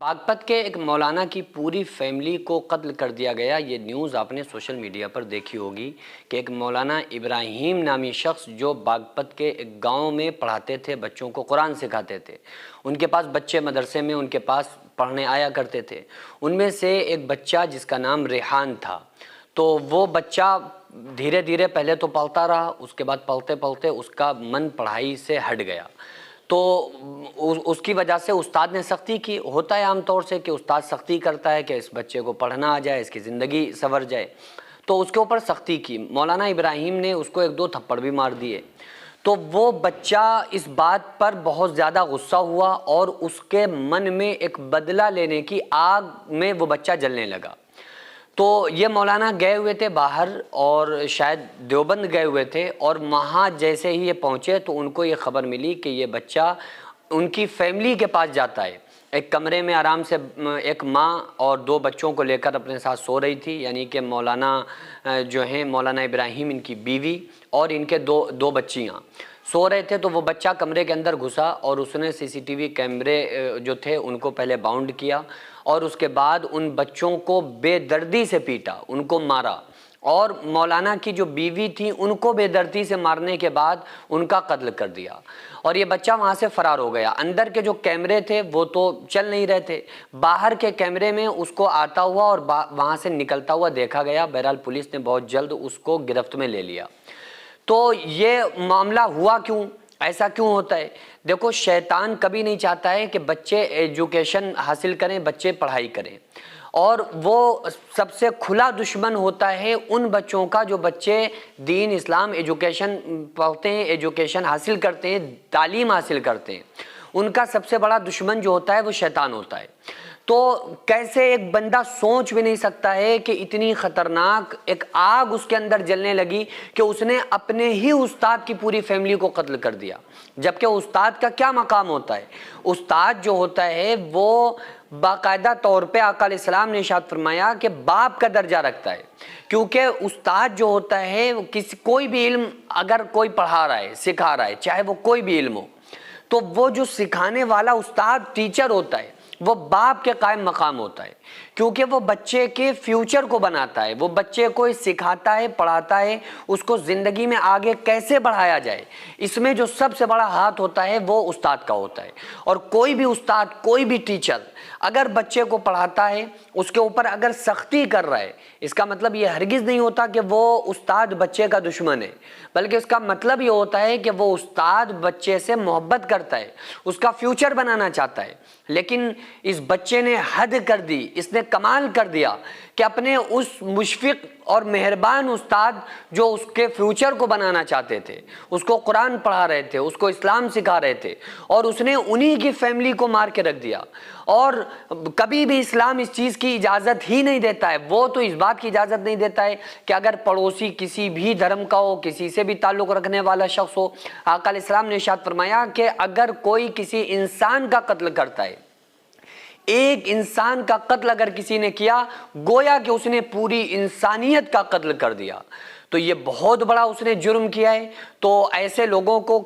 बागपत के एक मौलाना की पूरी फैमिली को कत्ल कर दिया गया। ये न्यूज़ आपने सोशल मीडिया पर देखी होगी कि एक मौलाना इब्राहिम नामी शख्स जो बागपत के एक गांव में पढ़ाते थे, बच्चों को कुरान सिखाते थे। उनके पास बच्चे मदरसे में उनके पास पढ़ने आया करते थे। उनमें से एक बच्चा जिसका नाम रेहान था, तो वो बच्चा धीरे धीरे पहले तो पढ़ता रहा, उसके बाद पढ़ते पढ़ते उसका मन पढ़ाई से हट गया। तो उसकी वजह से उस्ताद ने सख्ती की। होता है आम तौर से कि उस्ताद सख्ती करता है कि इस बच्चे को पढ़ना आ जाए, इसकी ज़िंदगी संवर जाए, तो उसके ऊपर सख्ती की। मौलाना इब्राहिम ने उसको एक दो थप्पड़ भी मार दिए। तो वो बच्चा इस बात पर बहुत ज़्यादा गुस्सा हुआ और उसके मन में एक बदला लेने की आग में वो बच्चा जलने लगा। तो ये मौलाना गए हुए थे बाहर और शायद देवबंद गए हुए थे, और वहाँ जैसे ही ये पहुँचे तो उनको ये खबर मिली कि ये बच्चा उनकी फैमिली के पास जाता है। एक कमरे में आराम से एक माँ और दो बच्चों को लेकर अपने साथ सो रही थी, यानी कि मौलाना जो हैं मौलाना इब्राहिम, इनकी बीवी और इनके दो बच्चियाँ सो रहे थे। तो वो बच्चा कमरे के अंदर घुसा और उसने सीसीटीवी कैमरे जो थे उनको पहले बाउंड किया और उसके बाद उन बच्चों को बेदर्दी से पीटा, उनको मारा, और मौलाना की जो बीवी थी उनको बेदर्दी से मारने के बाद उनका कत्ल कर दिया। और ये बच्चा वहाँ से फ़रार हो गया। अंदर के जो कैमरे थे वो तो चल नहीं रहे थे, बाहर के कैमरे में उसको आता हुआ और वहाँ से निकलता हुआ देखा गया। बहरहाल पुलिस ने बहुत जल्द उसको गिरफ्त में ले लिया। तो ये मामला हुआ क्यों, ऐसा क्यों होता है? देखो, शैतान कभी नहीं चाहता है कि बच्चे एजुकेशन हासिल करें, बच्चे पढ़ाई करें, और वो सबसे खुला दुश्मन होता है उन बच्चों का जो बच्चे दीन इस्लाम एजुकेशन पढ़ते हैं, एजुकेशन हासिल करते हैं, तालीम हासिल करते हैं। उनका सबसे बड़ा दुश्मन जो होता है वो शैतान होता है। तो कैसे एक बंदा सोच भी नहीं सकता है कि इतनी ख़तरनाक एक आग उसके अंदर जलने लगी कि उसने अपने ही उस्ताद की पूरी फैमिली को कत्ल कर दिया। जबकि उस्ताद का क्या मकाम होता है? उस्ताद जो होता है वो बाकायदा तौर पे आका अलैहिस्सलाम ने इरशाद फरमाया कि बाप का दर्जा रखता है, क्योंकि उस्ताद जो होता है कोई भी इल्म अगर कोई पढ़ा रहा है, सिखा रहा है, चाहे वो कोई भी इल्म हो, तो वो जो सिखाने वाला उस्ताद टीचर होता है वो बाप के कायम मकाम होता है, क्योंकि वो बच्चे के फ्यूचर को बनाता है, वो बच्चे को सिखाता है, पढ़ाता है, उसको ज़िंदगी में आगे कैसे बढ़ाया जाए, इसमें जो सबसे बड़ा हाथ होता है वो उस्ताद का होता है। और कोई भी उस्ताद, कोई भी टीचर अगर बच्चे को पढ़ाता है, उसके ऊपर अगर सख्ती कर रहा है, इसका मतलब ये हरगिज़ नहीं होता कि वो उस्ताद बच्चे का दुश्मन है, बल्कि इसका मतलब ये होता है कि वो उस्ताद बच्चे से मोहब्बत करता है, उसका फ्यूचर बनाना चाहता है। लेकिन इस बच्चे ने हद कर दी, इसने कमाल कर दिया कि अपने उस मुशफिक और मेहरबान उस्ताद जो उसके फ्यूचर को बनाना चाहते थे, उसको कुरान पढ़ा रहे थे, उसको इस्लाम सिखा रहे थे, और उसने उन्हीं की फैमिली को मार के रख दिया। और कभी भी इस्लाम इस चीज़ की इजाज़त ही नहीं देता है। वो तो इस बात की इजाज़त नहीं देता है कि अगर पड़ोसी किसी भी धर्म का हो, किसी से भी ताल्लुक़ रखने वाला शख्स हो, आका अलैहिस्सलाम ने इरशाद फरमाया कि अगर कोई किसी इंसान का कत्ल करता है, एक इंसान का कत्ल अगर किसी ने किया, गोया कि उसने पूरी इंसानियत का कत्ल कर दिया। तो ये बहुत बड़ा उसने जुर्म किया है। तो ऐसे लोगों को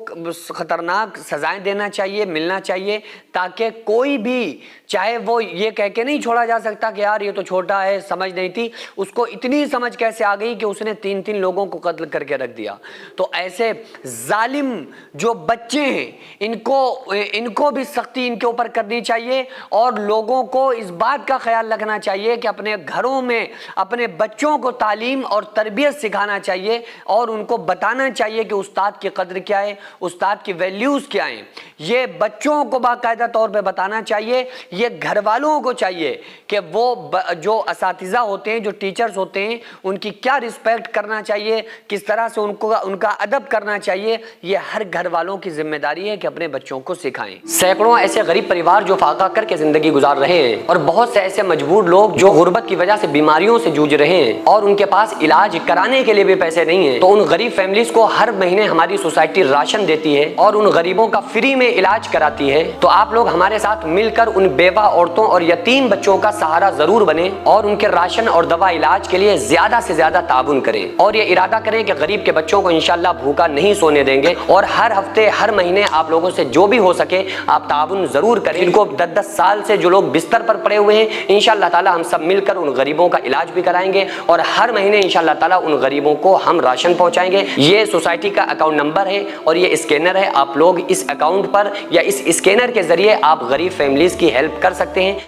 ख़तरनाक सज़ाएं देना चाहिए, मिलना चाहिए, ताकि कोई भी, चाहे वो ये कह के नहीं छोड़ा जा सकता कि यार ये तो छोटा है, समझ नहीं थी, उसको इतनी समझ कैसे आ गई कि उसने 3-3 लोगों को कत्ल करके रख दिया। तो ऐसे जालिम जो बच्चे हैं इनको भी सख्ती इनके ऊपर करनी चाहिए, और लोगों को इस बात का ख्याल रखना चाहिए कि अपने घरों में अपने बच्चों को तालीम और तरबियत सिखाना चाहिए, और उनको बताना चाहिए कि उस्ताद की कदर क्या है, उस्ताद की वैल्यूज़ क्या हैं। ये बच्चों को बाकायदा तौर पे बताना चाहिए, ये घर वालों को चाहिए कि वो जो असातिज़ा होते हैं, जो टीचर्स होते हैं, उनकी क्या रिस्पेक्ट करना चाहिए, किस तरह से उनका अदब करना चाहिए। ये हर घर वालों की जिम्मेदारी है कि अपने बच्चों को सिखाएं। सैकड़ों ऐसे गरीब परिवार जो फाका करके ज़िंदगी गुजार रहे हैं, और बहुत से ऐसे मजबूर लोग जो गुर्बत की वजह से बीमारियों से जूझ रहे हैं, और उनके पास इलाज कराने के लिए لیے بھی پیسے نہیں ہیں، تو ان غریب فیملیز کو ہر مہینے ہماری سوسائٹی راشن دیتی ہے اور ان غریبوں کا فری میں علاج کراتی ہے۔ تو آپ لوگ ہمارے ساتھ مل کر ان بیوہ عورتوں اور یتیم بچوں کا سہارا ضرور بنیں اور ان کے راشن اور دوا علاج کے لیے زیادہ سے زیادہ تعاون کریں، اور یہ ارادہ کریں کہ غریب کے بچوں کو انشاءاللہ بھوکا نہیں سونے دیں گے، اور ہر ہفتے ہر مہینے آپ لوگوں سے جو بھی ہو سکے آپ تعاون ضرور کریں۔ ان کو 10 سال سے جو لوگ بستر پر پڑے ہوئے ہیں، انشاءاللہ تعالی ہم سب مل کر ان غریبوں کا علاج بھی کرائیں گے، اور ہر مہینے انشاءاللہ تعالی ان غریبوں کو ہم راشن پہنچائیں گے۔ یہ سوسائٹی کا اکاؤنٹ نمبر ہے اور یہ اسکینر ہے، آپ لوگ اس اکاؤنٹ پر یا اس اسکینر کے ذریعے آپ غریب فیملیز کی ہیلپ کر سکتے ہیں۔